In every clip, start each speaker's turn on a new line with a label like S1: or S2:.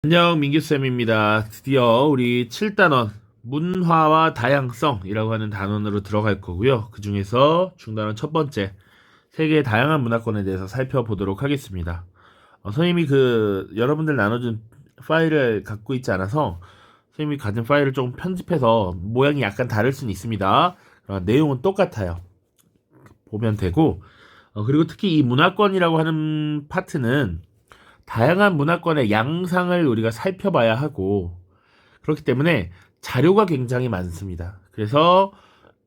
S1: 안녕, 민규쌤입니다. 드디어 우리 7단원 문화와 다양성이라고 하는 단원으로 들어갈 거고요. 그 중에서 중단원 첫 번째 세계의 다양한 문화권에 대해서 살펴보도록 하겠습니다. 선생님이 여러분들 나눠준 파일을 갖고 있지 않아서 선생님이 가진 파일을 조금 편집해서 모양이 약간 다를 수는 있습니다. 내용은 똑같아요. 보면 되고, 그리고 특히 이 문화권이라고 하는 파트는 다양한 문화권의 양상을 우리가 살펴봐야 하고, 그렇기 때문에 자료가 굉장히 많습니다. 그래서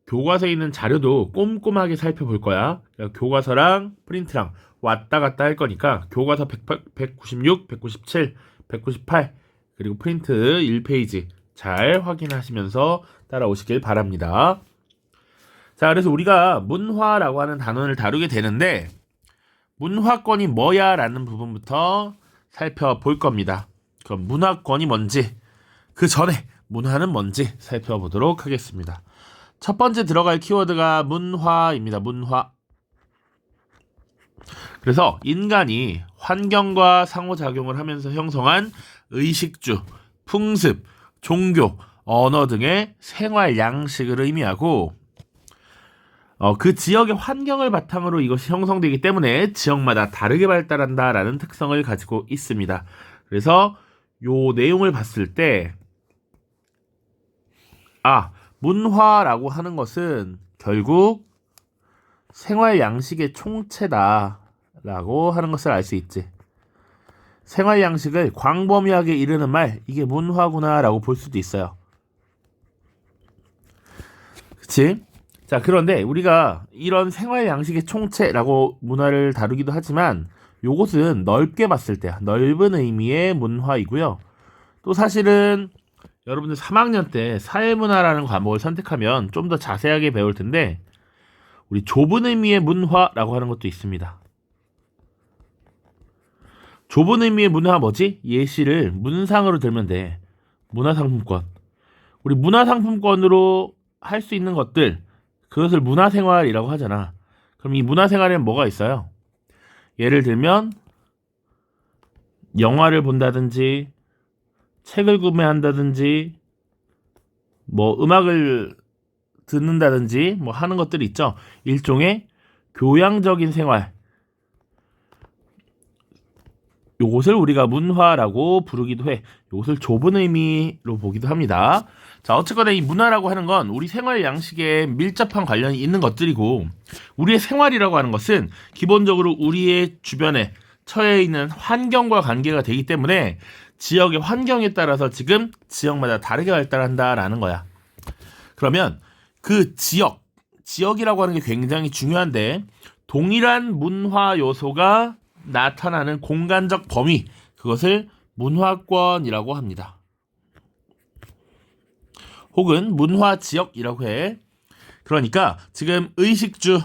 S1: 교과서에 있는 자료도 꼼꼼하게 살펴볼 거야. 그러니까 교과서랑 프린트랑 왔다 갔다 할 거니까 교과서 196, 197, 198 그리고 프린트 1페이지 잘 확인하시면서 따라오시길 바랍니다. 자, 그래서 우리가 문화라고 하는 단원을 다루게 되는데, 문화권이 뭐야? 라는 부분부터 살펴볼 겁니다. 그럼 문화권이 뭔지, 그 전에 문화는 뭔지 살펴보도록 하겠습니다. 첫 번째 들어갈 키워드가 문화입니다. 문화. 그래서 인간이 환경과 상호작용을 하면서 형성한 의식주, 풍습, 종교, 언어 등의 생활 양식을 의미하고, 그 지역의 환경을 바탕으로 이것이 형성되기 때문에 지역마다 다르게 발달한다라는 특성을 가지고 있습니다. 그래서 요 내용을 봤을 때, 문화라고 하는 것은 결국 생활 양식의 총체다라고 하는 것을 알 수 있지. 생활 양식을 광범위하게 이르는 말, 이게 문화구나라고 볼 수도 있어요. 그치? 자, 그런데 우리가 이런 생활 양식의 총체라고 문화를 다루기도 하지만 요것은 넓게 봤을 때야. 넓은 의미의 문화이고요. 또 사실은 여러분들 3학년 때 사회문화라는 과목을 선택하면 좀 더 자세하게 배울 텐데, 우리 좁은 의미의 문화라고 하는 것도 있습니다. 좁은 의미의 문화 뭐지? 예시를 문상으로 들면 돼. 문화상품권. 우리 문화상품권으로 할 수 있는 것들, 그것을 문화생활이라고 하잖아. 그럼 이 문화생활에는 뭐가 있어요? 예를 들면 영화를 본다든지, 책을 구매한다든지, 뭐 음악을 듣는다든지 뭐 하는 것들이 있죠. 일종의 교양적인 생활. 요것을 우리가 문화라고 부르기도 해. 요것을 좁은 의미로 보기도 합니다. 자, 어쨌거나 이 문화라고 하는 건 우리 생활 양식에 밀접한 관련이 있는 것들이고, 우리의 생활이라고 하는 것은 기본적으로 우리의 주변에 처해 있는 환경과 관계가 되기 때문에 지역의 환경에 따라서 지금 지역마다 다르게 발달한다라는 거야. 그러면 그 지역이라고 하는 게 굉장히 중요한데, 동일한 문화 요소가 나타나는 공간적 범위, 그것을 문화권이라고 합니다. 혹은 문화 지역이라고 해. 그러니까 지금 의식주,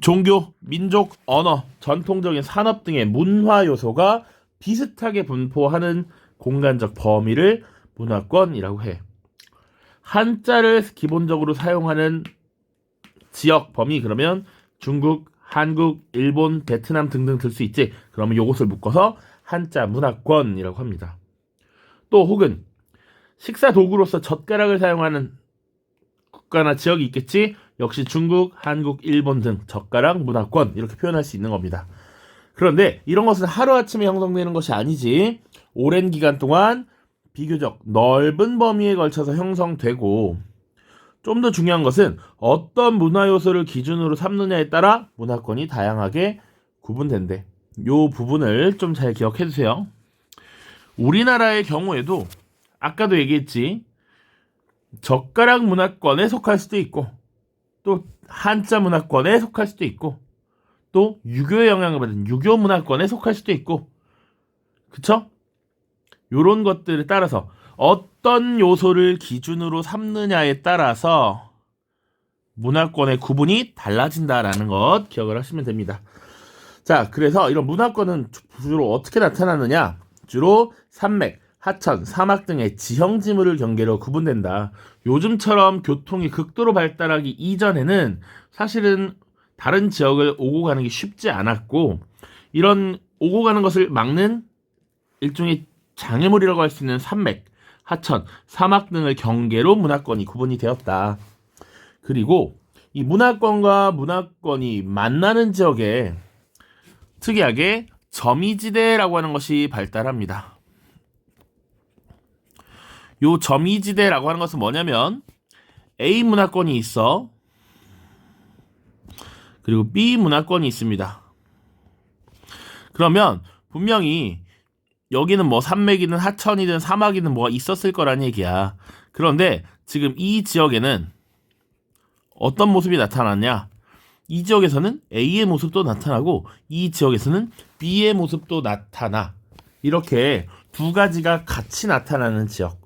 S1: 종교, 민족, 언어, 전통적인 산업 등의 문화 요소가 비슷하게 분포하는 공간적 범위를 문화권이라고 해. 한자를 기본적으로 사용하는 지역 범위, 그러면 중국, 한국, 일본, 베트남 등등 들 수 있지. 그러면 요것을 묶어서 한자 문화권이라고 합니다. 또 혹은 식사 도구로서 젓가락을 사용하는 국가나 지역이 있겠지. 역시 중국, 한국, 일본 등 젓가락 문화권, 이렇게 표현할 수 있는 겁니다. 그런데 이런 것은 하루아침에 형성되는 것이 아니지. 오랜 기간 동안 비교적 넓은 범위에 걸쳐서 형성되고, 좀 더 중요한 것은 어떤 문화 요소를 기준으로 삼느냐에 따라 문화권이 다양하게 구분된대. 요 부분을 좀 잘 기억해 주세요. 우리나라의 경우에도 아까도 얘기했지. 젓가락 문화권에 속할 수도 있고, 또 한자 문화권에 속할 수도 있고, 또 유교의 영향을 받은 유교 문화권에 속할 수도 있고, 그쵸? 요런 것들에 따라서 어떤 요소를 기준으로 삼느냐에 따라서 문화권의 구분이 달라진다라는 것 기억을 하시면 됩니다. 자, 그래서 이런 문화권은 주로 어떻게 나타나느냐? 주로 산맥, 하천, 사막 등의 지형 지물을 경계로 구분된다. 요즘처럼 교통이 극도로 발달하기 이전에는 사실은 다른 지역을 오고 가는 게 쉽지 않았고, 이런 오고 가는 것을 막는 일종의 장애물이라고 할 수 있는 산맥, 하천, 사막 등을 경계로 문화권이 구분이 되었다. 그리고 이 문화권과 문화권이 만나는 지역에 특이하게 점이지대라고 하는 것이 발달합니다. 요 점이지대라고 하는 것은 뭐냐면 A 문화권이 있어. 그리고 B 문화권이 있습니다. 그러면 분명히 여기는 뭐 산맥이든 하천이든 사막이든 뭐가 있었을 거란 얘기야. 그런데 지금 이 지역에는 어떤 모습이 나타났냐? 이 지역에서는 A의 모습도 나타나고 이 지역에서는 B의 모습도 나타나. 이렇게 두 가지가 같이 나타나는 지역.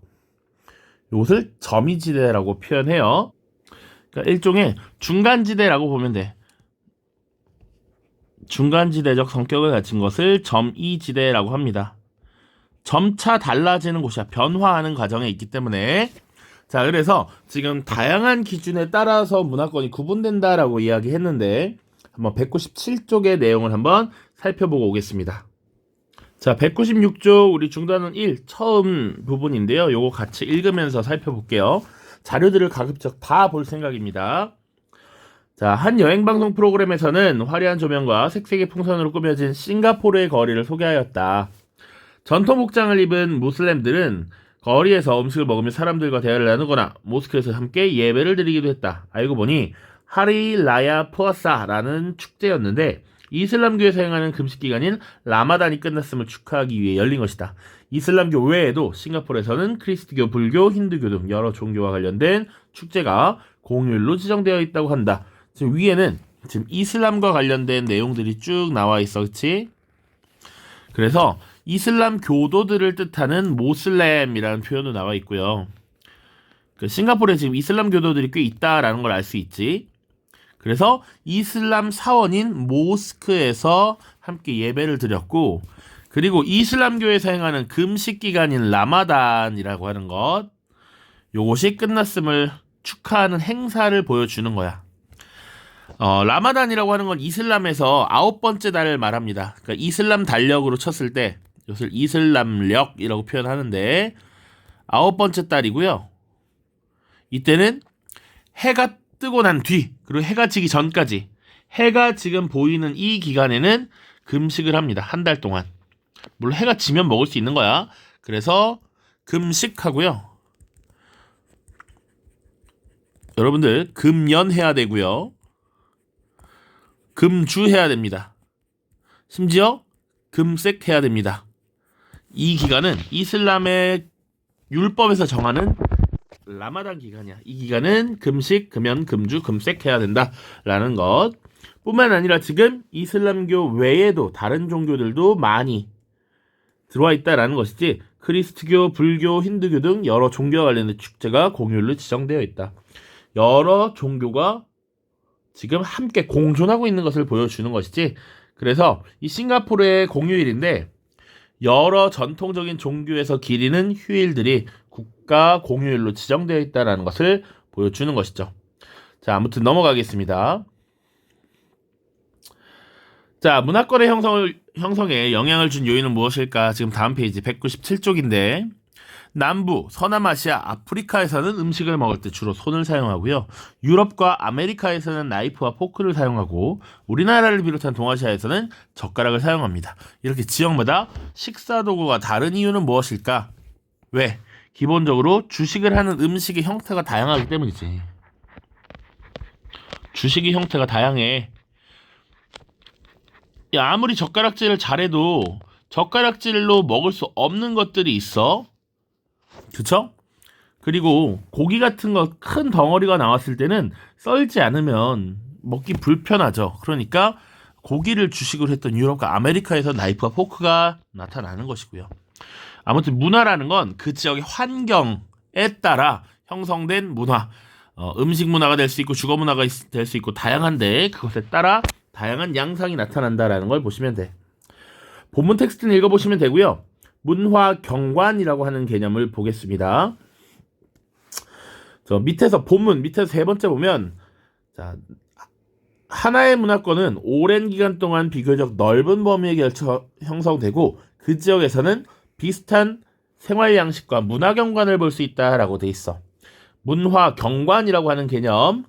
S1: 이것을 점이지대라고 표현해요. 그러니까 일종의 중간지대라고 보면 돼. 중간지대적 성격을 가진 것을 점이지대라고 합니다. 점차 달라지는 곳이야. 변화하는 과정에 있기 때문에. 자, 그래서 지금 다양한 기준에 따라서 문화권이 구분된다라고 이야기했는데 한번 197쪽의 내용을 한번 살펴보고 오겠습니다. 자, 196쪽 우리 중단원 1 처음 부분인데요. 요거 같이 읽으면서 살펴볼게요. 자료들을 가급적 다 볼 생각입니다. 자, 한 여행방송 프로그램에서는 화려한 조명과 색색의 풍선으로 꾸며진 싱가포르의 거리를 소개하였다. 전통 복장을 입은 무슬림들은 거리에서 음식을 먹으며 사람들과 대화를 나누거나 모스크에서 함께 예배를 드리기도 했다. 알고 보니 하리 라야 푸아사라는 축제였는데 이슬람교에서 행하는 금식 기간인 라마단이 끝났음을 축하하기 위해 열린 것이다. 이슬람교 외에도 싱가포르에서는 크리스트교, 불교, 힌두교 등 여러 종교와 관련된 축제가 공휴일로 지정되어 있다고 한다. 지금 위에는 지금 이슬람과 관련된 내용들이 쭉 나와 있어, 그렇지? 그래서 이슬람 교도들을 뜻하는 모슬렘이라는 표현도 나와 있고요. 싱가포르에 지금 이슬람 교도들이 꽤 있다라는 걸 알 수 있지. 그래서 이슬람 사원인 모스크에서 함께 예배를 드렸고, 그리고 이슬람교에서 행하는 금식 기간인 라마단이라고 하는 것, 요것이 끝났음을 축하하는 행사를 보여주는 거야. 라마단이라고 하는 건 이슬람에서 9번째 달을 말합니다. 그러니까 이슬람 달력으로 쳤을 때 이것을 이슬람력이라고 표현하는데 9번째 달이고요. 이때는 해가 뜨고 난 뒤, 그리고 해가 지기 전까지 해가 지금 보이는 이 기간에는 금식을 합니다. 한 달 동안. 물론 해가 지면 먹을 수 있는 거야. 그래서 금식하고요. 여러분들 금연해야 되고요. 금주해야 됩니다. 심지어 금색해야 됩니다. 이 기간은 이슬람의 율법에서 정하는 라마단 기간이야. 이 기간은 금식, 금연, 금주, 금색해야 된다라는 것. 뿐만 아니라 지금 이슬람교 외에도 다른 종교들도 많이 들어와 있다라는 것이지, 크리스트교, 불교, 힌두교 등 여러 종교와 관련된 축제가 공휴일로 지정되어 있다. 여러 종교가 지금 함께 공존하고 있는 것을 보여주는 것이지. 그래서 이 싱가포르의 공휴일인데 여러 전통적인 종교에서 기리는 휴일들이 국가 공휴일로 지정되어 있다는 것을 보여주는 것이죠. 자, 아무튼 넘어가겠습니다. 자, 문화권의 형성에 영향을 준 요인은 무엇일까? 지금 다음 페이지 197쪽인데 남부, 서남아시아, 아프리카에서는 음식을 먹을 때 주로 손을 사용하고요. 유럽과 아메리카에서는 나이프와 포크를 사용하고 우리나라를 비롯한 동아시아에서는 젓가락을 사용합니다. 이렇게 지역마다 식사 도구가 다른 이유는 무엇일까? 왜? 기본적으로 주식을 하는 음식의 형태가 다양하기 때문이지. 주식의 형태가 다양해. 야, 아무리 젓가락질을 잘해도 젓가락질로 먹을 수 없는 것들이 있어. 그쵸? 그리고 고기 같은 거 큰 덩어리가 나왔을 때는 썰지 않으면 먹기 불편하죠. 그러니까 고기를 주식으로 했던 유럽과 아메리카에서 나이프와 포크가 나타나는 것이고요. 아무튼 문화라는 건 그 지역의 환경에 따라 형성된 문화, 음식 문화가 될 수 있고 주거 문화가 될 수 있고 다양한데 그것에 따라 다양한 양상이 나타난다라는 걸 보시면 돼. 본문 텍스트는 읽어보시면 되고요. 문화 경관이라고 하는 개념을 보겠습니다. 저 밑에서 본문 밑에서 세 번째 보면, 자, 하나의 문화권은 오랜 기간 동안 비교적 넓은 범위에 걸쳐 형성되고 그 지역에서는 비슷한 생활 양식과 문화 경관을 볼 수 있다라고 돼 있어. 문화 경관이라고 하는 개념,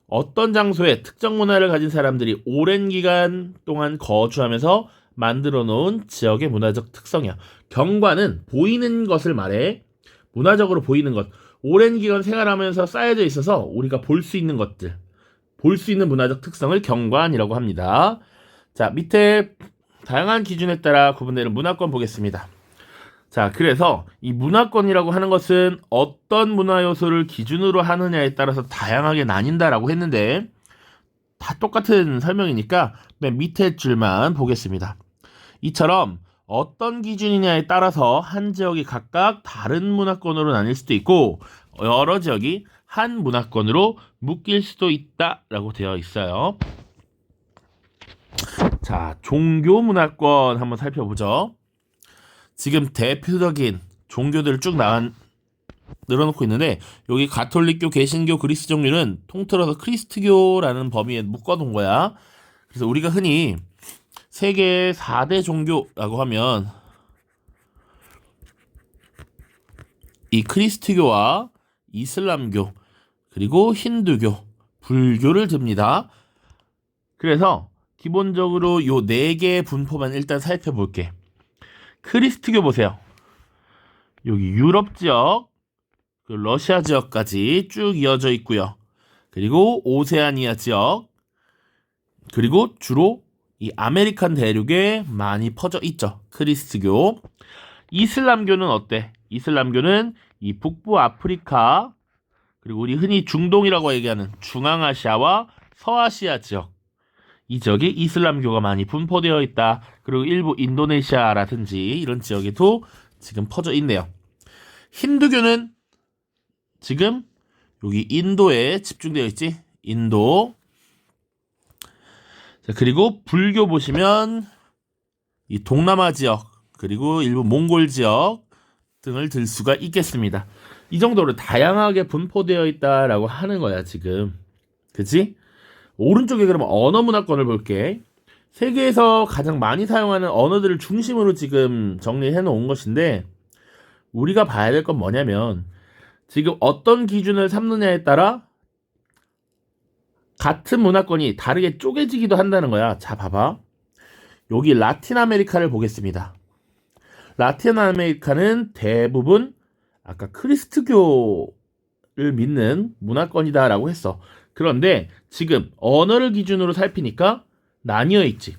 S1: 어떤 장소에 특정 문화를 가진 사람들이 오랜 기간 동안 거주하면서 만들어 놓은 지역의 문화적 특성이야. 경관은 보이는 것을 말해. 문화적으로 보이는 것. 오랜 기간 생활하면서 쌓여져 있어서 우리가 볼 수 있는 것들, 볼 수 있는 문화적 특성을 경관이라고 합니다. 자, 밑에 다양한 기준에 따라 구분되는 문화권 보겠습니다. 자, 그래서 이 문화권이라고 하는 것은 어떤 문화 요소를 기준으로 하느냐에 따라서 다양하게 나뉜다라고 했는데, 다 똑같은 설명이니까 맨 밑에 줄만 보겠습니다. 이처럼 어떤 기준이냐에 따라서 한 지역이 각각 다른 문화권으로 나뉠 수도 있고, 여러 지역이 한 문화권으로 묶일 수도 있다라고 되어 있어요. 자, 종교 문화권 한번 살펴보죠. 지금 대표적인 종교들을 쭉 늘어놓고 있는데, 여기 가톨릭교, 개신교, 그리스도교는 통틀어서 크리스트교라는 범위에 묶어놓은 거야. 그래서 우리가 흔히 세계 4대 종교라고 하면 이 크리스트교와 이슬람교, 그리고 힌두교, 불교를 듭니다. 그래서 기본적으로 요 4개의 분포만 일단 살펴볼게. 크리스트교 보세요. 여기 유럽 지역, 러시아 지역까지 쭉 이어져 있고요. 그리고 오세아니아 지역, 그리고 주로 이 아메리칸 대륙에 많이 퍼져 있죠. 크리스트교. 이슬람교는 어때? 이슬람교는 이 북부 아프리카, 그리고 우리 흔히 중동이라고 얘기하는 중앙아시아와 서아시아 지역, 이 지역에 이슬람교가 많이 분포되어 있다. 그리고 일부 인도네시아라든지 이런 지역에도 지금 퍼져 있네요. 힌두교는 지금 여기 인도에 집중되어 있지. 인도. 자, 그리고 불교 보시면 이 동남아 지역, 그리고 일부 몽골 지역 등을 들 수가 있겠습니다. 이 정도로 다양하게 분포되어 있다라고 하는 거야, 지금. 그치? 오른쪽에 그러면 언어 문화권을 볼게. 세계에서 가장 많이 사용하는 언어들을 중심으로 지금 정리해 놓은 것인데, 우리가 봐야 될 건 뭐냐면, 지금 어떤 기준을 삼느냐에 따라 같은 문화권이 다르게 쪼개지기도 한다는 거야. 자, 봐봐. 여기 라틴 아메리카를 보겠습니다. 라틴 아메리카는 대부분 아까 크리스트교를 믿는 문화권이다라고 했어. 그런데 지금 언어를 기준으로 살피니까 나뉘어 있지.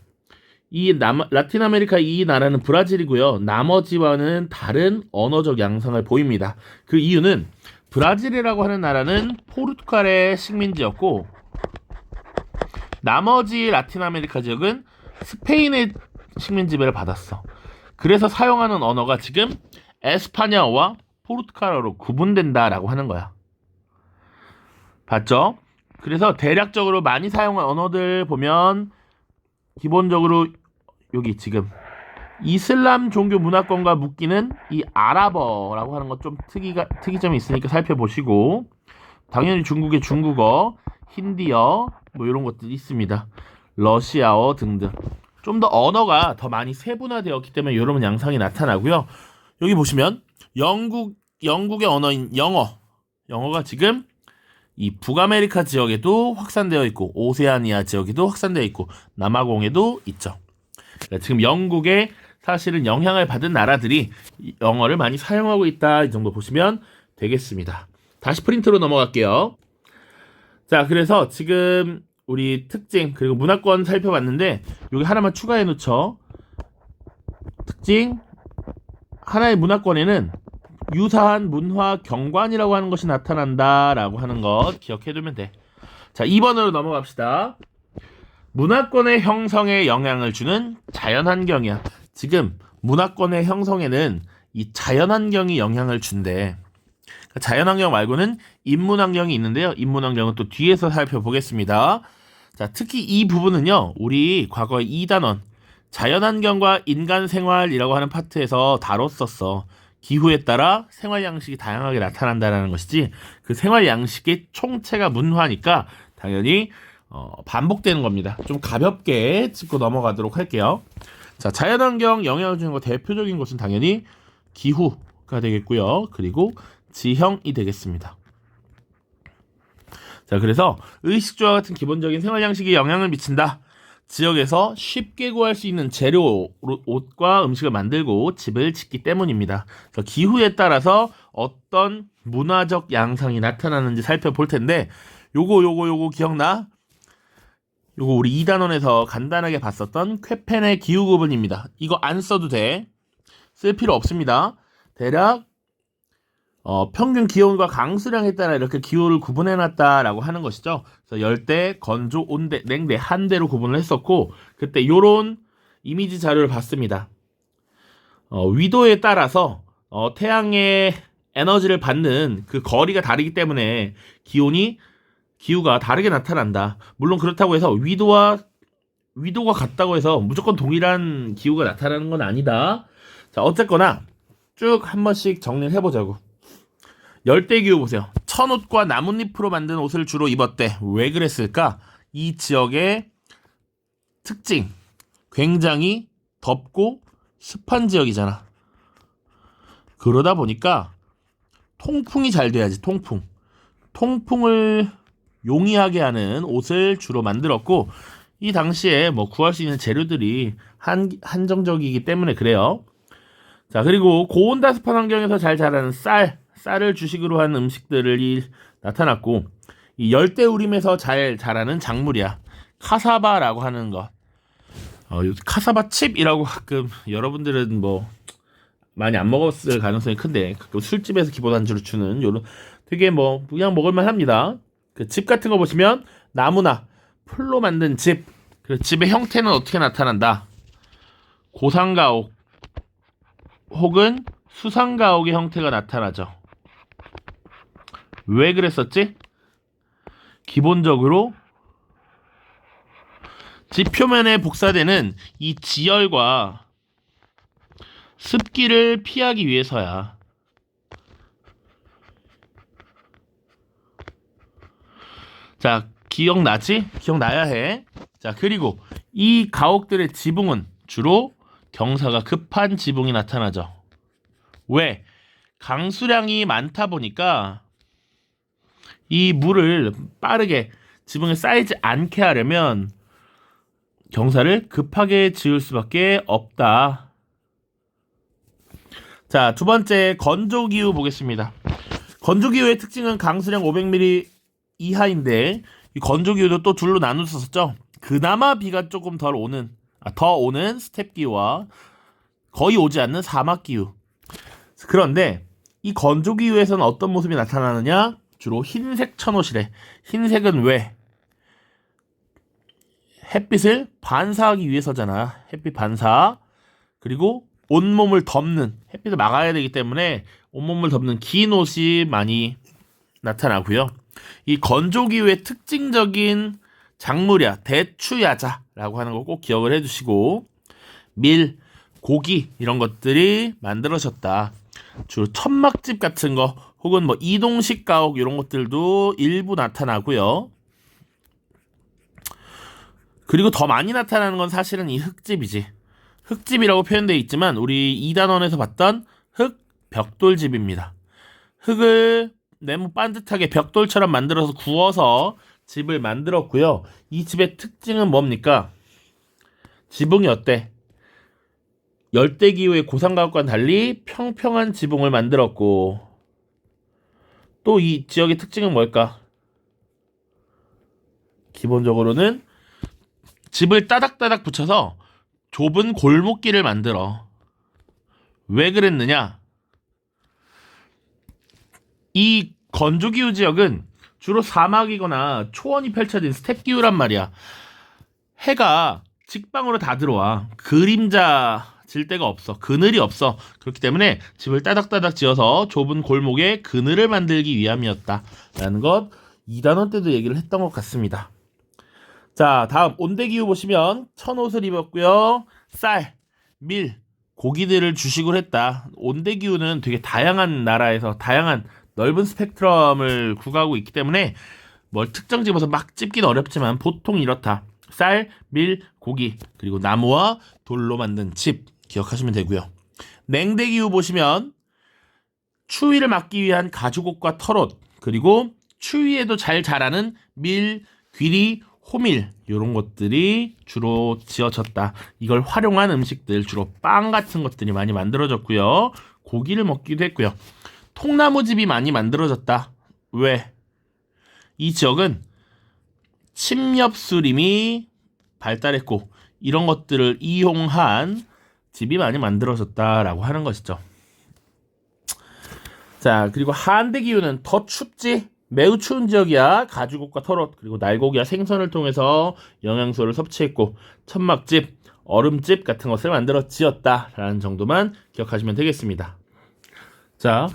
S1: 라틴 아메리카 이 나라는 브라질이고요. 나머지와는 다른 언어적 양상을 보입니다. 그 이유는 브라질이라고 하는 나라는 포르투갈의 식민지였고, 나머지 라틴 아메리카 지역은 스페인의 식민 지배를 받았어. 그래서 사용하는 언어가 지금 에스파냐어와 포르투갈어로 구분된다라고 하는 거야. 봤죠? 그래서 대략적으로 많이 사용한 언어들 보면 기본적으로 여기 지금 이슬람 종교 문화권과 묶이는 이 아랍어라고 하는 것 좀 특이점이 있으니까 살펴보시고, 당연히 중국의 중국어, 힌디어 뭐 이런 것들이 있습니다. 러시아어 등등. 좀 더 언어가 더 많이 세분화되었기 때문에 이런 양상이 나타나고요. 여기 보시면 영국의 언어인 영어가 지금 이 북아메리카 지역에도 확산되어 있고, 오세아니아 지역에도 확산되어 있고, 남아공에도 있죠. 그러니까 지금 영국에 사실은 영향을 받은 나라들이 영어를 많이 사용하고 있다. 이 정도 보시면 되겠습니다. 다시 프린트로 넘어갈게요. 자, 그래서 지금 우리 특징 그리고 문화권 살펴봤는데, 여기 하나만 추가해 놓죠. 특징 하나의 문화권에는 유사한 문화 경관이라고 하는 것이 나타난다라고 하는 것 기억해두면 돼. 자, 2번으로 넘어갑시다. 문화권의 형성에 영향을 주는 자연환경이야. 지금 문화권의 형성에는 이 자연환경이 영향을 준대. 자연환경 말고는 인문환경이 있는데요. 인문환경은 또 뒤에서 살펴보겠습니다. 자, 특히 이 부분은요, 우리 과거 2단원 자연환경과 인간생활이라고 하는 파트에서 다뤘었어. 기후에 따라 생활 양식이 다양하게 나타난다는 것이지, 그 생활 양식의 총체가 문화니까 당연히 반복되는 겁니다. 좀 가볍게 짚고 넘어가도록 할게요. 자, 자연환경 영향을 주는 거 대표적인 것은 당연히 기후가 되겠고요. 그리고 지형이 되겠습니다. 자, 그래서 의식주와 같은 기본적인 생활 양식에 영향을 미친다. 지역에서 쉽게 구할 수 있는 재료, 옷과 음식을 만들고 집을 짓기 때문입니다. 그래서 기후에 따라서 어떤 문화적 양상이 나타나는지 살펴볼 텐데, 요거 기억나? 요거 우리 2단원에서 간단하게 봤었던 쾌펜의 기후 구분입니다. 이거 안 써도 돼. 쓸 필요 없습니다. 대략 평균 기온과 강수량에 따라 이렇게 기후를 구분해놨다라고 하는 것이죠. 그래서 열대, 건조, 온대, 냉대, 한대로 구분을 했었고, 그때 요런 이미지 자료를 봤습니다. 위도에 따라서 태양의 에너지를 받는 그 거리가 다르기 때문에 기후가 다르게 나타난다. 물론 그렇다고 해서 위도가 같다고 해서 무조건 동일한 기후가 나타나는 건 아니다. 자, 어쨌거나 쭉 한 번씩 정리를 해보자고. 열대기후 보세요. 천옷과 나뭇잎으로 만든 옷을 주로 입었대. 왜 그랬을까? 이 지역의 특징, 굉장히 덥고 습한 지역이잖아. 그러다 보니까 통풍이 잘 돼야지. 통풍을 용이하게 하는 옷을 주로 만들었고, 이 당시에 뭐 구할 수 있는 재료들이 한정적이기 때문에 그래요. 자, 그리고 고온다습한 환경에서 잘 자라는 쌀을 주식으로 한 음식들이 나타났고, 이 열대우림에서 잘 자라는 작물이야. 카사바라고 하는 것. 카사바 칩이라고 가끔 여러분들은 뭐 많이 안 먹었을 가능성이 큰데, 가끔 술집에서 기본 안주로 주는 요런 되게 뭐 그냥 먹을만 합니다. 그 집 같은 거 보시면 나무나 풀로 만든 집. 그 집의 형태는 어떻게 나타난다? 고상가옥 혹은 수상가옥의 형태가 나타나죠. 왜 그랬었지? 기본적으로 집 표면에 복사되는 이 지열과 습기를 피하기 위해서야. 자, 기억나지? 기억나야 해. 자, 그리고 이 가옥들의 지붕은 주로 경사가 급한 지붕이 나타나죠. 왜? 강수량이 많다 보니까 이 물을 빠르게 지붕에 쌓이지 않게 하려면 경사를 급하게 지을 수밖에 없다. 자, 두 번째 건조기후 보겠습니다. 건조기후의 특징은 강수량 500mm 이하인데, 이 건조기후도 또 둘로 나누었었죠. 그나마 비가 조금 더 오는 스텝기후와 거의 오지 않는 사막기후. 그런데 이 건조기후에서는 어떤 모습이 나타나느냐? 주로 흰색 천옷이래. 흰색은 왜? 햇빛을 반사하기 위해서잖아. 햇빛 반사. 그리고 온몸을 덮는, 햇빛을 막아야 되기 때문에 온몸을 덮는 긴 옷이 많이 나타나고요. 이 건조기후의 특징적인 작물이야. 대추야자라고 하는 거 꼭 기억을 해주시고, 밀, 고기 이런 것들이 만들어졌다. 주로 천막집 같은 거 혹은 뭐 이동식 가옥 이런 것들도 일부 나타나고요. 그리고 더 많이 나타나는 건 사실은 이 흙집이지. 흙집이라고 표현되어 있지만 우리 2단원에서 봤던 흙 벽돌집입니다. 흙을 네모 반듯하게 벽돌처럼 만들어서 구워서 집을 만들었고요. 이 집의 특징은 뭡니까? 지붕이 어때? 열대기후의 고상가옥과는 달리 평평한 지붕을 만들었고, 또 이 지역의 특징은 뭘까? 기본적으로는 집을 따닥따닥 붙여서 좁은 골목길을 만들어. 왜 그랬느냐? 이 건조기후 지역은 주로 사막이거나 초원이 펼쳐진 스텝기후란 말이야. 해가 직방으로 다 들어와. 그림자 질 데가 없어. 그늘이 없어. 그렇기 때문에 집을 따닥따닥 지어서 좁은 골목에 그늘을 만들기 위함이었다 라는 것 2단원 때도 얘기를 했던 것 같습니다. 자, 다음 온대기후 보시면 천옷을 입었고요. 쌀, 밀, 고기들을 주식으로 했다. 온대기후는 되게 다양한 나라에서 다양한 넓은 스펙트럼을 구가하고 있기 때문에 뭘 특정 집어서 막 찝기는 어렵지만 보통 이렇다. 쌀, 밀, 고기, 그리고 나무와 돌로 만든 집 기억하시면 되고요. 냉대기후 보시면 추위를 막기 위한 가죽옷과 털옷, 그리고 추위에도 잘 자라는 밀, 귀리, 호밀 이런 것들이 주로 지어졌다. 이걸 활용한 음식들, 주로 빵 같은 것들이 많이 만들어졌고요. 고기를 먹기도 했고요. 통나무집이 많이 만들어졌다. 왜? 이 지역은 침엽수림이 발달했고 이런 것들을 이용한 집이 많이 만들어졌다라고 하는 것이죠. 자, 그리고 한대 기후는 더 춥지? 매우 추운 지역이야. 가죽옷과 털옷, 그리고 날고기와 생선을 통해서 영양소를 섭취했고 천막집, 얼음집 같은 것을 만들어 지었다라는 정도만 기억하시면 되겠습니다. 자,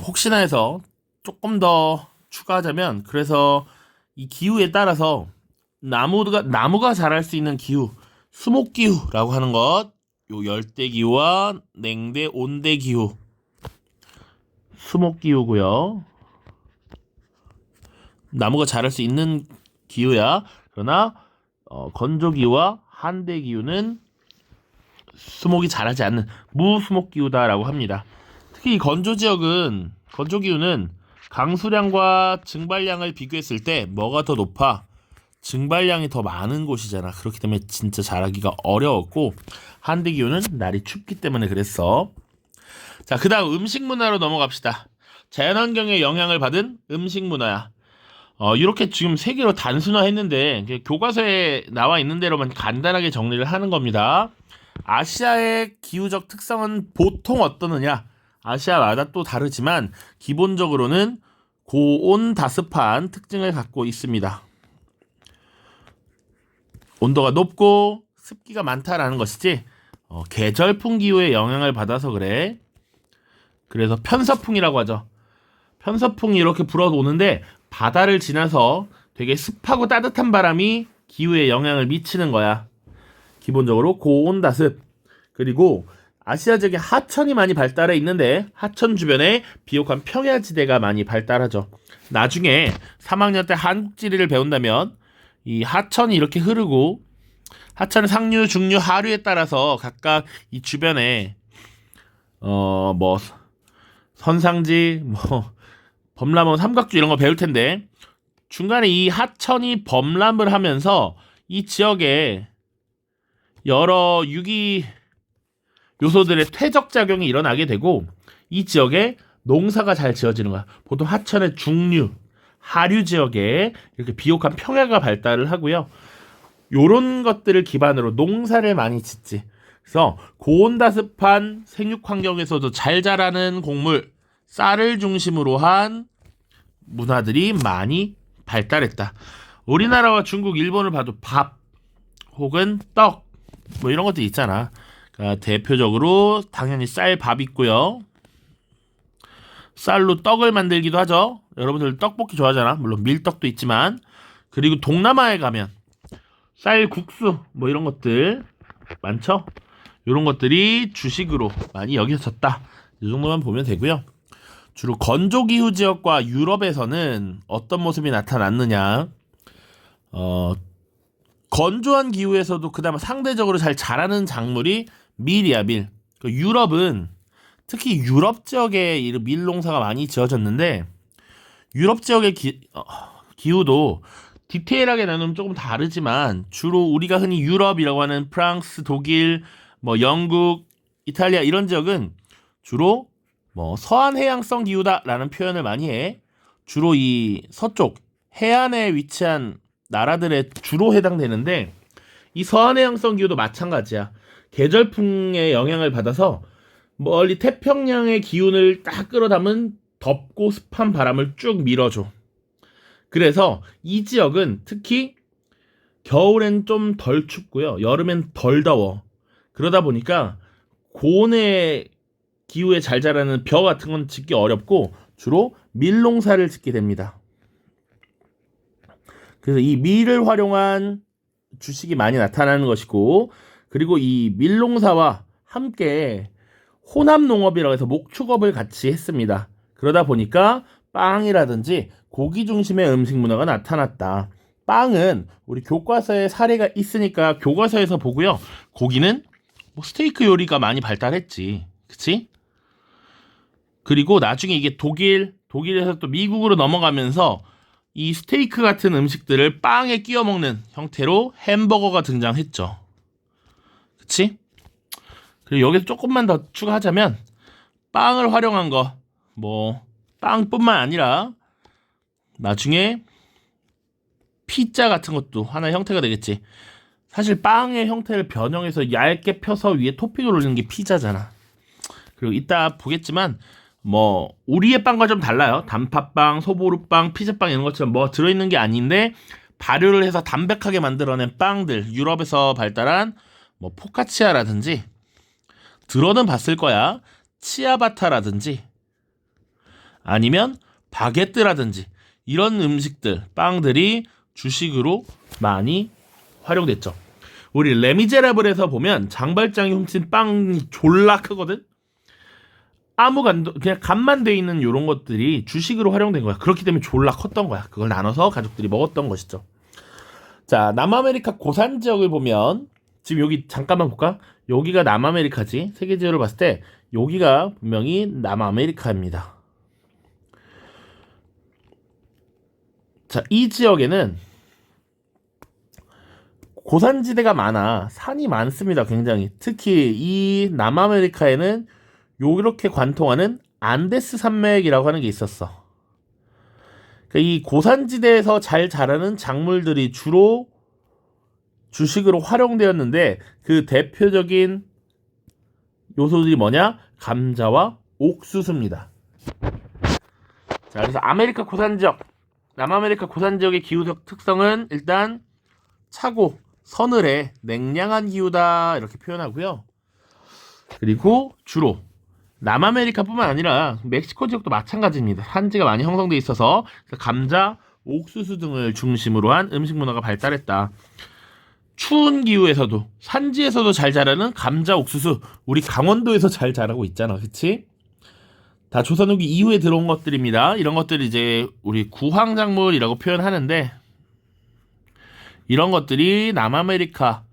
S1: 혹시나 해서 조금 더 추가하자면, 그래서 이 기후에 따라서 나무가 자랄 수 있는 기후, 수목기후라고 하는 것, 요 열대기후와 냉대, 온대기후, 수목기후고요. 나무가 자랄 수 있는 기후야. 그러나 건조기후와 한대기후는 수목이 자라지 않는 무수목기후다라고 합니다. 특히 이 건조기후는 강수량과 증발량을 비교했을 때 뭐가 더 높아? 증발량이 더 많은 곳이잖아. 그렇기 때문에 진짜 자라기가 어려웠고, 한대기후는 날이 춥기 때문에 그랬어. 자, 그 다음 음식 문화로 넘어갑시다. 자연환경에 영향을 받은 음식 문화야. 이렇게 지금 세 개로 단순화했는데 교과서에 나와 있는 대로만 간단하게 정리를 하는 겁니다. 아시아의 기후적 특성은 보통 어떠느냐? 아시아마다 또 다르지만 기본적으로는 고온 다습한 특징을 갖고 있습니다. 온도가 높고 습기가 많다라는 것이지 계절풍 기후의 영향을 받아서 그래. 그래서 편서풍이라고 하죠. 편서풍이 이렇게 불어오는데 바다를 지나서 되게 습하고 따뜻한 바람이 기후에 영향을 미치는 거야. 기본적으로 고온다습, 그리고 아시아 지역에 하천이 많이 발달해 있는데 하천 주변에 비옥한 평야지대가 많이 발달하죠. 나중에 3학년 때 한국지리를 배운다면 이 하천이 이렇게 흐르고 하천의 상류, 중류, 하류에 따라서 각각 이 주변에 뭐 선상지, 범람원, 삼각주 이런 거 배울 텐데, 중간에 이 하천이 범람을 하면서 이 지역에 여러 유기 요소들의 퇴적 작용이 일어나게 되고 이 지역에 농사가 잘 지어지는 거야. 보통 하천의 중류, 하류 지역에 이렇게 비옥한 평야가 발달을 하고요. 요런 것들을 기반으로 농사를 많이 짓지. 그래서 고온다습한 생육 환경에서도 잘 자라는 곡물, 쌀을 중심으로 한 문화들이 많이 발달했다. 우리나라와 중국, 일본을 봐도 밥 혹은 떡 뭐 이런 것도 있잖아. 그러니까 대표적으로 당연히 쌀밥 있고요. 쌀로 떡을 만들기도 하죠. 여러분들 떡볶이 좋아하잖아. 물론 밀떡도 있지만. 그리고 동남아에 가면 쌀국수 뭐 이런 것들 많죠. 이런 것들이 주식으로 많이 여겨졌다. 이 정도만 보면 되고요. 주로 건조기후 지역과 유럽에서는 어떤 모습이 나타났느냐. 건조한 기후에서도 그나마 상대적으로 잘 자라는 작물이 밀이야, 밀. 유럽은 특히 유럽 지역에 밀 농사가 많이 지어졌는데, 유럽 지역의 기후도 디테일하게 나누면 조금 다르지만 주로 우리가 흔히 유럽이라고 하는 프랑스, 독일, 뭐 영국, 이탈리아 이런 지역은 주로 뭐 서한 해양성 기후다라는 표현을 많이 해. 주로 이 서쪽 해안에 위치한 나라들에 주로 해당되는데, 이 서한 해양성 기후도 마찬가지야. 계절풍의 영향을 받아서 멀리 태평양의 기운을 딱 끌어담은 덥고 습한 바람을 쭉 밀어줘. 그래서 이 지역은 특히 겨울엔 좀 덜 춥고요. 여름엔 덜 더워. 그러다 보니까 고온의 기후에 잘 자라는 벼 같은 건 짓기 어렵고 주로 밀농사를 짓게 됩니다. 그래서 이 밀을 활용한 주식이 많이 나타나는 것이고, 그리고 이 밀농사와 함께 혼합농업이라고 해서 목축업을 같이 했습니다. 그러다 보니까 빵이라든지 고기 중심의 음식 문화가 나타났다. 빵은 우리 교과서에 사례가 있으니까 교과서에서 보고요. 고기는 뭐 스테이크 요리가 많이 발달했지. 그치? 그리고 나중에 이게 독일에서 또 미국으로 넘어가면서 이 스테이크 같은 음식들을 빵에 끼워 먹는 형태로 햄버거가 등장했죠. 그치? 그리고 여기서 조금만 더 추가하자면 빵을 활용한 거, 빵뿐만 아니라 나중에 피자 같은 것도 하나의 형태가 되겠지. 사실 빵의 형태를 변형해서 얇게 펴서 위에 토핑을 올리는 게 피자잖아. 그리고 이따 보겠지만 우리의 빵과 좀 달라요. 단팥빵, 소보루빵, 피자빵 이런 것처럼 들어있는 게 아닌데 발효를 해서 담백하게 만들어낸 빵들, 유럽에서 발달한 포카치아라든지 들어는 봤을 거야. 치아바타라든지 아니면 바게뜨라든지 이런 음식들, 빵들이 주식으로 많이 활용됐죠. 우리 레미제라블에서 보면 장발장이 훔친 빵이 졸라 크거든. 아무 간도 그냥 간만 돼 있는 이런 것들이 주식으로 활용된 거야. 그렇기 때문에 졸라 컸던 거야. 그걸 나눠서 가족들이 먹었던 것이죠. 자, 남아메리카 고산 지역을 보면 지금 여기 잠깐만 볼까? 여기가 남아메리카지. 세계 지역을 봤을 때 여기가 분명히 남아메리카입니다. 자, 이 지역에는 고산지대가 많아. 산이 많습니다. 굉장히. 특히 이 남아메리카에는 요렇게 관통하는 안데스 산맥이라고 하는 게 있었어. 그러니까 이 고산지대에서 잘 자라는 작물들이 주로 주식으로 활용되었는데 그 대표적인 요소들이 뭐냐? 감자와 옥수수입니다. 자, 그래서 아메리카 고산지역, 남아메리카 고산지역의 기후적 특성은 일단 차고 서늘해 냉량한 기후다 이렇게 표현하고요. 그리고 주로 남아메리카뿐만 아니라 멕시코 지역도 마찬가지입니다. 산지가 많이 형성돼 있어서 감자, 옥수수 등을 중심으로 한 음식 문화가 발달했다. 추운 기후에서도 산지에서도 잘 자라는 감자, 옥수수 우리 강원도에서 잘 자라고 있잖아. 그치? 다 조선 후기 이후에 들어온 것들입니다. 이런 것들이 이제 우리 구황작물이라고 표현하는데 이런 것들이 남아메리카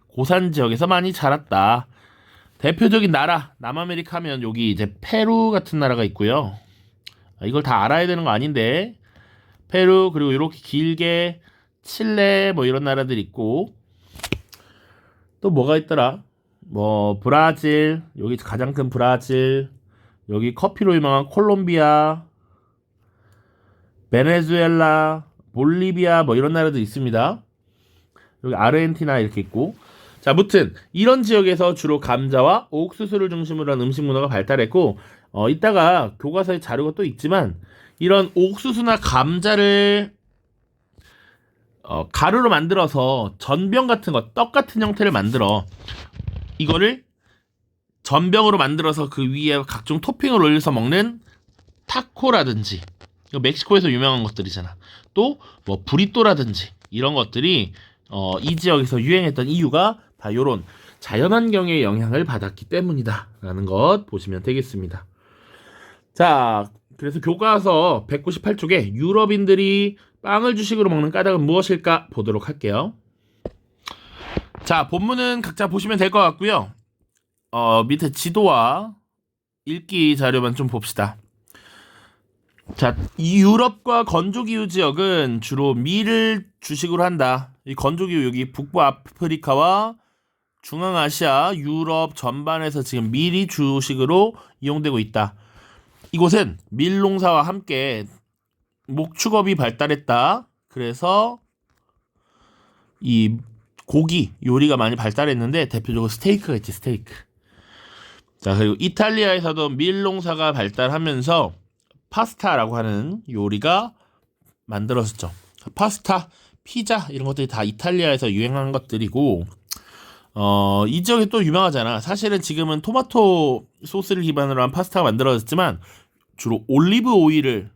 S1: 고산 지역에서 많이 자랐다. 대표적인 나라 남아메리카 하면 여기 이제 페루 같은 나라가 있고요. 이걸 다 알아야 되는 거 아닌데 페루 그리고 이렇게 길게 칠레 이런 나라들이 있고 또 뭐가 있더라? 브라질 여기 가장 큰 브라질 여기 커피로 유명한 콜롬비아 베네수엘라 볼리비아 이런 나라도 있습니다. 여기 아르헨티나 이렇게 있고 자, 아무튼 이런 지역에서 주로 감자와 옥수수를 중심으로 한 음식 문화가 발달했고 이따가 교과서에 자료가 또 있지만 이런 옥수수나 감자를 가루로 만들어서 전병 같은 거, 떡 같은 형태를 만들어 이거를 전병으로 만들어서 그 위에 각종 토핑을 올려서 먹는 타코라든지 이거 멕시코에서 유명한 것들이잖아. 또 브리또라든지 이런 것들이 이 지역에서 유행했던 이유가 다 요런 자연환경의 영향을 받았기 때문이다 라는 것 보시면 되겠습니다. 자, 그래서 교과서 198쪽에 유럽인들이 빵을 주식으로 먹는 까닭은 무엇일까 보도록 할게요. 자, 본문은 각자 보시면 될 것 같고요. 밑에 지도와 읽기 자료만 좀 봅시다. 자, 이 유럽과 건조기후 지역은 주로 밀을 주식으로 한다. 이 건조기후 여기 북부 아프리카와 중앙아시아, 유럽 전반에서 지금 밀이 주식으로 이용되고 있다. 이곳은 밀농사와 함께 목축업이 발달했다. 그래서 이 고기 요리가 많이 발달했는데 대표적으로 스테이크가 있지, 스테이크. 자, 그리고 이탈리아에서도 밀농사가 발달하면서 파스타라고 하는 요리가 만들어졌죠. 파스타, 피자 이런 것들이 다 이탈리아에서 유행한 것들이고 이 지역이 또 유명하잖아. 사실은 지금은 토마토 소스를 기반으로 한 파스타가 만들어졌지만 주로 올리브 오일을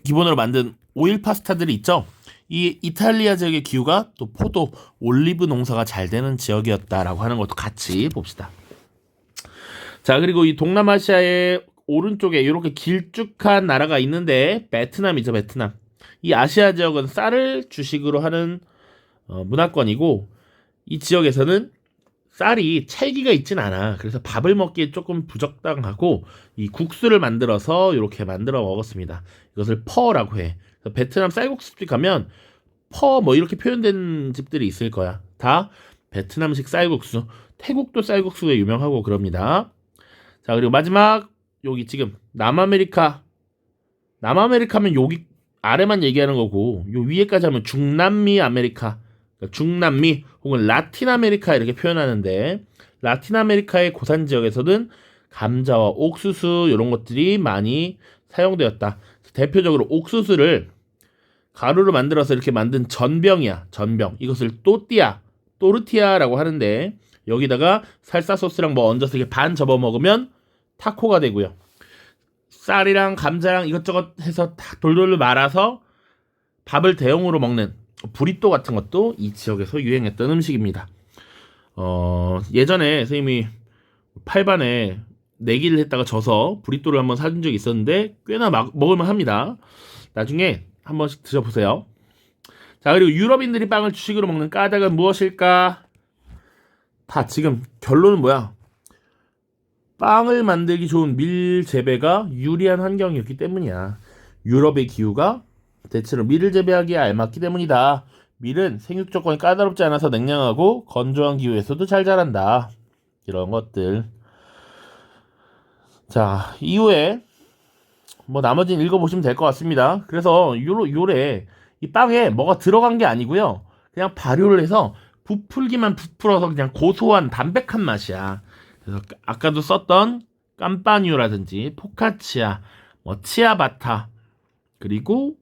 S1: 기본으로 만든 오일 파스타들이 있죠. 이 이탈리아 지역의 기후가 또 포도, 올리브 농사가 잘 되는 지역이었다라고 하는 것도 같이 봅시다. 자, 그리고 이 동남아시아의 오른쪽에 이렇게 길쭉한 나라가 있는데 베트남이죠, 베트남. 이 아시아 지역은 쌀을 주식으로 하는 문화권이고 이 지역에서는 쌀이 찰기가 있진 않아. 그래서 밥을 먹기에 조금 부적당하고 이 국수를 만들어서 이렇게 만들어 먹었습니다. 이것을 퍼라고 해. 그래서 베트남 쌀국수집 가면 퍼 뭐 이렇게 표현된 집들이 있을 거야. 다 베트남식 쌀국수. 태국도 쌀국수가 유명하고 그럽니다. 자, 그리고 마지막 여기 지금 남아메리카면 여기 아래만 얘기하는 거고 요 위에까지 하면 중남미 아메리카, 그러니까 중남미 혹은 라틴 아메리카 이렇게 표현하는데, 라틴 아메리카의 고산 지역에서는 감자와 옥수수 이런 것들이 많이 사용되었다. 대표적으로 옥수수를 가루로 만들어서 이렇게 만든 전병이야. 전병. 이것을 또르티아라고 하는데, 여기다가 살사 소스랑 뭐 얹어서 이렇게 반 접어 먹으면 타코가 되고요. 쌀이랑 감자랑 이것저것 해서 다 돌돌 말아서 밥을 대용으로 먹는 브리또 같은 것도 이 지역에서 유행했던 음식입니다. 예전에 선생님이 8반에 내기를 했다가 져서 브리또를 한번 사준 적이 있었는데 꽤나 먹을만 합니다. 나중에 한 번씩 드셔보세요. 자, 그리고 유럽인들이 빵을 주식으로 먹는 까닭은 무엇일까? 다 지금 결론은 뭐야? 빵을 만들기 좋은 밀 재배가 유리한 환경이었기 때문이야. 유럽의 기후가 대체로 밀을 재배하기에 알맞기 때문이다. 밀은 생육 조건이 까다롭지 않아서 냉랭하고 건조한 기후에서도 잘 자란다. 이런 것들. 자, 이후에 뭐 나머지는 읽어보시면 될 것 같습니다. 그래서 요래 이 빵에 뭐가 들어간 게 아니고요. 그냥 발효를 해서 부풀기만 부풀어서 그냥 고소한 담백한 맛이야. 그래서 아까도 썼던 깜파뉴라든지 포카치아, 뭐 치아바타, 그리고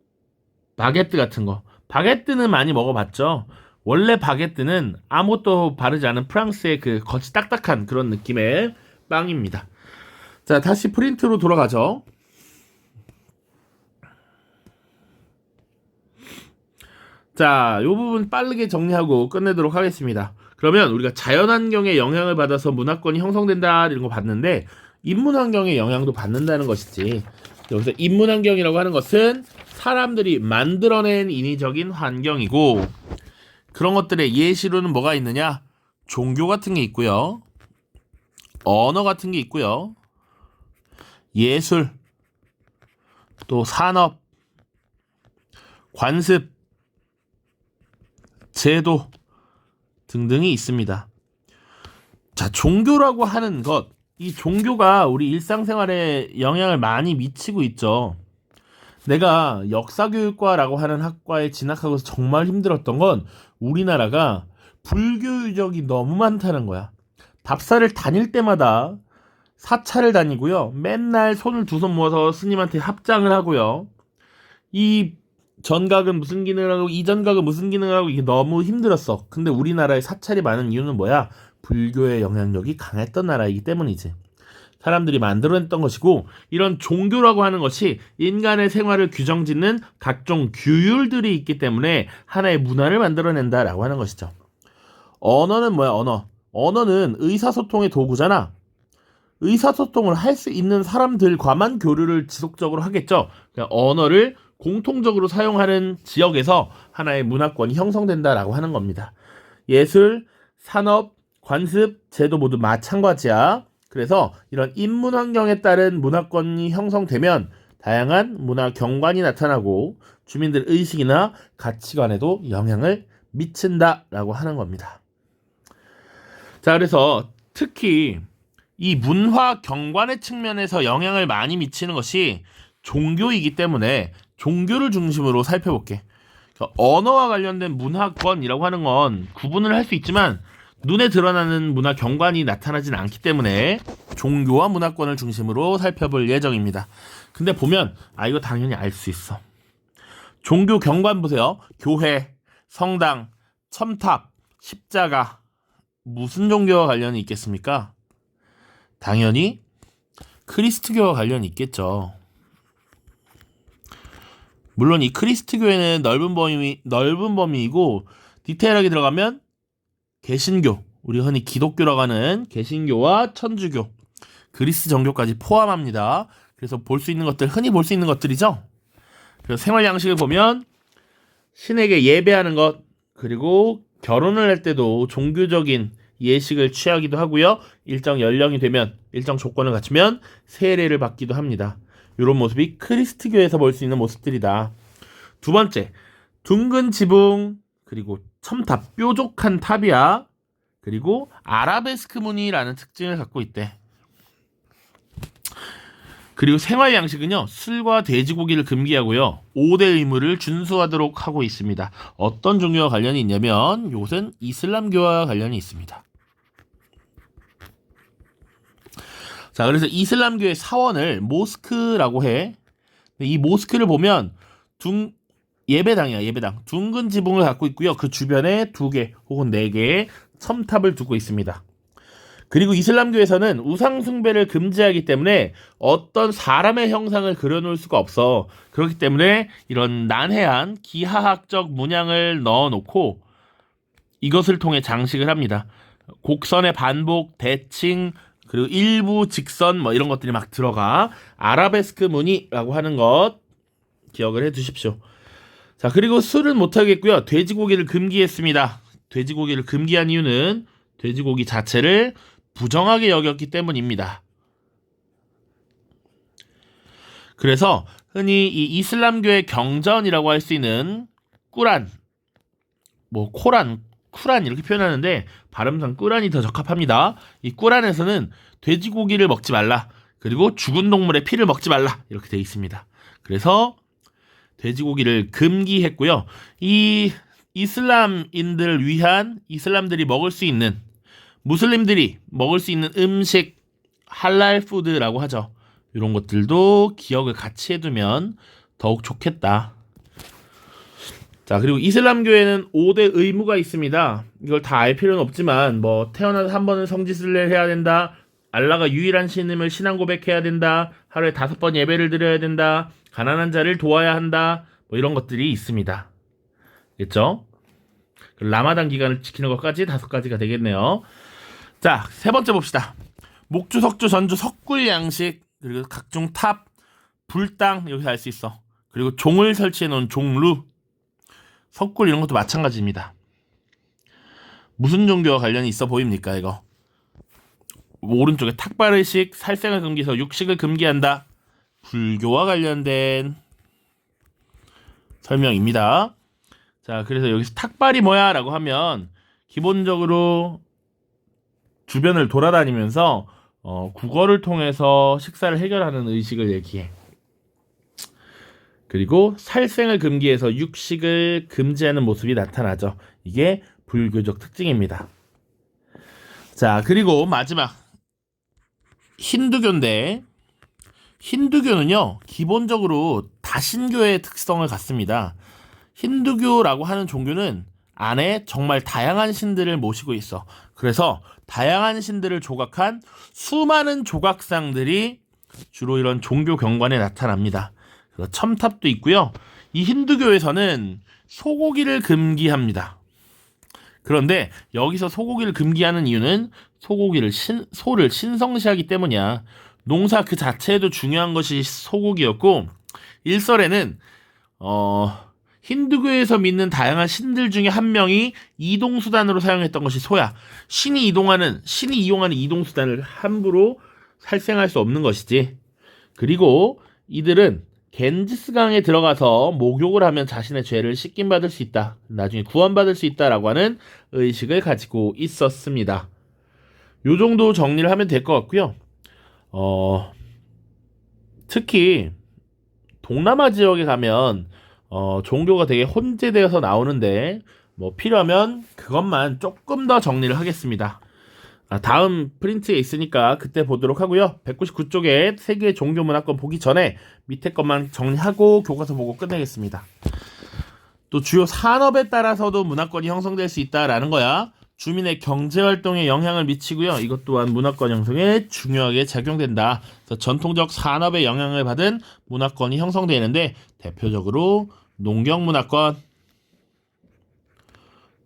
S1: 바게트 같은 거. 바게트는 많이 먹어봤죠. 원래 바게트는 아무것도 바르지 않은 프랑스의 그 겉이 딱딱한 그런 느낌의 빵입니다. 자, 다시 프린트로 돌아가죠. 자, 이 부분 빠르게 정리하고 끝내도록 하겠습니다. 그러면 우리가 자연환경에 영향을 받아서 문화권이 형성된다 이런 거 봤는데, 인문환경에 영향도 받는다는 것이지. 여기서 인문환경이라고 하는 것은 사람들이 만들어낸 인위적인 환경이고, 그런 것들의 예시로는 뭐가 있느냐? 종교 같은 게 있고요, 언어 같은 게 있고요, 예술, 또 산업, 관습, 제도 등등이 있습니다. 자, 종교라고 하는 것, 이 종교가 우리 일상생활에 영향을 많이 미치고 있죠. 내가 역사교육과라고 하는 학과에 진학하고서 정말 힘들었던 건 우리나라가 불교 유적이 너무 많다는 거야. 답사를 다닐 때마다 사찰을 다니고요. 맨날 손을 두 손 모아서 스님한테 합장을 하고요. 이 전각은 무슨 기능을 하고 이 전각은 무슨 기능을 하고, 이게 너무 힘들었어. 근데 우리나라에 사찰이 많은 이유는 뭐야? 불교의 영향력이 강했던 나라이기 때문이지. 사람들이 만들어냈던 것이고, 이런 종교라고 하는 것이 인간의 생활을 규정짓는 각종 규율들이 있기 때문에 하나의 문화를 만들어낸다라고 하는 것이죠. 언어는 뭐야? 언어는 의사소통의 도구잖아. 의사소통을 할 수 있는 사람들과만 교류를 지속적으로 하겠죠. 그러니까 언어를 공통적으로 사용하는 지역에서 하나의 문화권이 형성된다라고 하는 겁니다. 예술, 산업, 관습, 제도 모두 마찬가지야. 그래서 이런 인문 환경에 따른 문화권이 형성되면 다양한 문화 경관이 나타나고 주민들 의식이나 가치관에도 영향을 미친다라고 하는 겁니다. 자, 그래서 특히 이 문화 경관의 측면에서 영향을 많이 미치는 것이 종교이기 때문에 종교를 중심으로 살펴볼게. 그러니까 언어와 관련된 문화권이라고 하는 건 구분을 할 수 있지만 눈에 드러나는 문화 경관이 나타나진 않기 때문에 종교와 문화권을 중심으로 살펴볼 예정입니다. 근데 보면 이거 당연히 알 수 있어. 종교 경관 보세요. 교회, 성당, 첨탑, 십자가, 무슨 종교와 관련이 있겠습니까? 당연히 크리스트교와 관련이 있겠죠. 물론 이 크리스트교회는 넓은 범위이고 디테일하게 들어가면 개신교, 우리 흔히 기독교라고 하는 개신교와 천주교, 그리스 정교까지 포함합니다. 그래서 볼 수 있는 것들, 흔히 볼 수 있는 것들이죠. 그래서 생활 양식을 보면 신에게 예배하는 것, 그리고 결혼을 할 때도 종교적인 예식을 취하기도 하고요. 일정 연령이 되면 일정 조건을 갖추면 세례를 받기도 합니다. 이런 모습이 크리스트교에서 볼 수 있는 모습들이다. 두 번째, 둥근 지붕, 그리고 첨탑, 뾰족한 탑이야. 그리고 아라베스크 무늬라는 특징을 갖고 있대. 그리고 생활 양식은요, 술과 돼지고기를 금기하고요, 5대 의무를 준수하도록 하고 있습니다. 어떤 종교와 관련이 있냐면 이것은 이슬람교와 관련이 있습니다. 자, 그래서 이슬람교의 사원을 모스크라고 해. 이 모스크를 보면 예배당이야, 예배당. 둥근 지붕을 갖고 있고요. 그 주변에 2개 혹은 4개의 첨탑을 두고 있습니다. 그리고 이슬람교에서는 우상 숭배를 금지하기 때문에 어떤 사람의 형상을 그려놓을 수가 없어. 그렇기 때문에 이런 난해한 기하학적 문양을 넣어놓고 이것을 통해 장식을 합니다. 곡선의 반복, 대칭, 그리고 일부 직선 뭐 이런 것들이 막 들어가. 아라베스크 무늬라고 하는 것 기억을 해두십시오. 자, 그리고 술은 못하겠고요. 돼지고기를 금기했습니다. 돼지고기를 금기한 이유는 돼지고기 자체를 부정하게 여겼기 때문입니다. 그래서 흔히 이 이슬람교의 경전이라고 할 수 있는 꾸란, 뭐 코란, 쿠란 이렇게 표현하는데 발음상 꾸란이 더 적합합니다. 이 꾸란에서는 돼지고기를 먹지 말라, 그리고 죽은 동물의 피를 먹지 말라 이렇게 되어 있습니다. 그래서 돼지고기를 금기했고요. 이 이슬람인들을 위한 이슬람들이 먹을 수 있는, 무슬림들이 먹을 수 있는 음식, 할랄 푸드라고 하죠. 이런 것들도 기억을 같이 해두면 더욱 좋겠다. 자, 그리고 이슬람교에는 5대 의무가 있습니다. 이걸 다 알 필요는 없지만 뭐 태어나서 한 번은 성지순례를 해야 된다, 알라가 유일한 신임을 신앙 고백해야 된다, 하루에 5번 예배를 드려야 된다, 가난한 자를 도와야 한다, 뭐 이런 것들이 있습니다. 됐죠? 라마단 기간을 지키는 것까지 5가지가 되겠네요. 자, 3번째 봅시다. 목주, 석주, 전주, 석굴 양식, 그리고 각종 탑, 불당, 여기서 알 수 있어. 그리고 종을 설치해 놓은 종루, 석굴 이런 것도 마찬가지입니다. 무슨 종교와 관련이 있어 보입니까, 이거? 오른쪽에 탁발의식, 살생을 금기해서 육식을 금기한다. 불교와 관련된 설명입니다. 자, 그래서 여기서 탁발이 뭐야? 라고 하면 기본적으로 주변을 돌아다니면서 국어를 통해서 식사를 해결하는 의식을 얘기해. 그리고 살생을 금기해서 육식을 금지하는 모습이 나타나죠. 이게 불교적 특징입니다. 자, 그리고 마지막 힌두교인데, 힌두교는요 기본적으로 다신교의 특성을 갖습니다. 힌두교라고 하는 종교는 안에 정말 다양한 신들을 모시고 있어. 그래서 다양한 신들을 조각한 수많은 조각상들이 주로 이런 종교 경관에 나타납니다. 첨탑도 있고요. 이 힌두교에서는 소고기를 금기합니다. 그런데 여기서 소고기를 금기하는 이유는 소를 신성시하기 때문이야. 농사 그 자체에도 중요한 것이 소고기였고, 일설에는 힌두교에서 믿는 다양한 신들 중에 한 명이 이동수단으로 사용했던 것이 소야. 신이 이용하는 이동수단을 함부로 살생할 수 없는 것이지. 그리고 이들은 겐지스강에 들어가서 목욕을 하면 자신의 죄를 씻김받을 수 있다, 나중에 구원받을 수 있다라고 하는 의식을 가지고 있었습니다. 요 정도 정리를 하면 될 것 같고요. 특히 동남아 지역에 가면 종교가 되게 혼재되어서 나오는데 뭐 필요하면 그것만 조금 더 정리를 하겠습니다. 다음 프린트에 있으니까 그때 보도록 하고요. 199쪽에 세계 종교 문화권 보기 전에 밑에 것만 정리하고 교과서 보고 끝내겠습니다. 또 주요 산업에 따라서도 문화권이 형성될 수 있다라는 거야. 주민의 경제활동에 영향을 미치고요. 이것 또한 문화권 형성에 중요하게 작용된다. 그래서 전통적 산업에 영향을 받은 문화권이 형성되는데 대표적으로 농경문화권,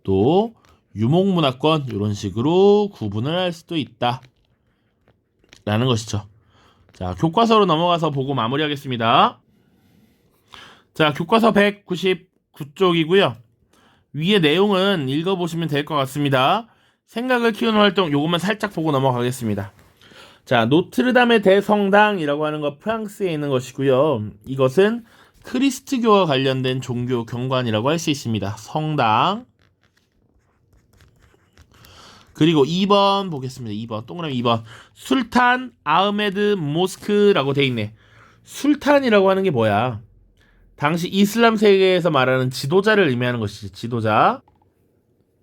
S1: 또 유목문화권, 이런 식으로 구분을 할 수도 있다 라는 것이죠. 자, 교과서로 넘어가서 보고 마무리하겠습니다. 자, 교과서 199쪽이고요. 위의 내용은 읽어보시면 될 것 같습니다. 생각을 키우는 활동 요것만 살짝 보고 넘어가겠습니다. 자, 노트르담의 대성당이라고 하는 거 프랑스에 있는 것이고요. 이것은 크리스트교와 관련된 종교 경관이라고 할 수 있습니다. 성당. 그리고 2번 보겠습니다. 2번 동그라미 2번 술탄 아흐메드 모스크라고 돼 있네. 술탄이라고 하는 게 뭐야? 당시 이슬람 세계에서 말하는 지도자를 의미하는 것이지. 지도자.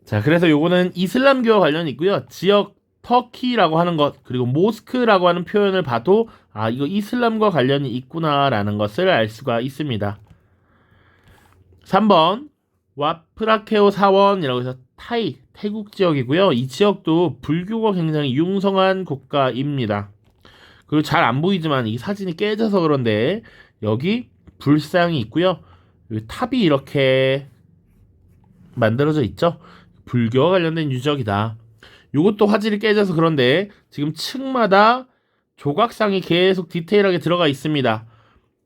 S1: 자, 그래서 요거는 이슬람교와 관련이 있고요. 지역 터키라고 하는 것 그리고 모스크라고 하는 표현을 봐도 아, 이거 이슬람과 관련이 있구나라는 것을 알 수가 있습니다. 3번 와프라케오 사원이라고 해서 타이, 태국 지역이고요. 이 지역도 불교가 굉장히 융성한 국가입니다. 그리고 잘 안 보이지만 이 사진이 깨져서 그런데 여기 불상이 있고요. 여기 탑이 이렇게 만들어져 있죠. 불교와 관련된 유적이다. 이것도 화질이 깨져서 그런데 지금 층마다 조각상이 계속 디테일하게 들어가 있습니다.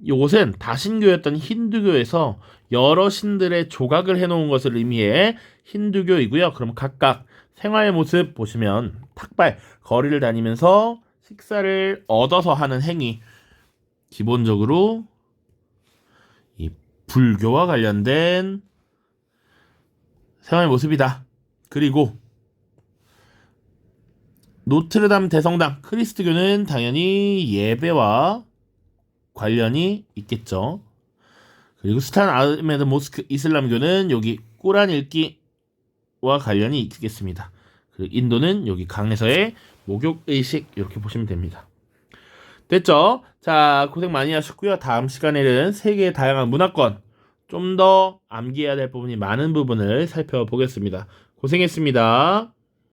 S1: 이것은 다신교였던 힌두교에서 여러 신들의 조각을 해놓은 것을 의미해 힌두교이고요. 그럼 각각 생활의 모습 보시면 탁발, 거리를 다니면서 식사를 얻어서 하는 행위. 기본적으로 이 불교와 관련된 생활의 모습이다. 그리고 노트르담 대성당, 크리스트교는 당연히 예배와 관련이 있겠죠. 그리고 스탄 아흐메드 모스크 이슬람교는 여기 꾸란 읽기와 관련이 있겠습니다. 그리고 인도는 여기 강에서의 목욕 의식 이렇게 보시면 됩니다. 됐죠? 자, 고생 많이 하셨고요. 다음 시간에는 세계의 다양한 문화권 좀 더 암기해야 될 부분이 많은 부분을 살펴보겠습니다. 고생했습니다.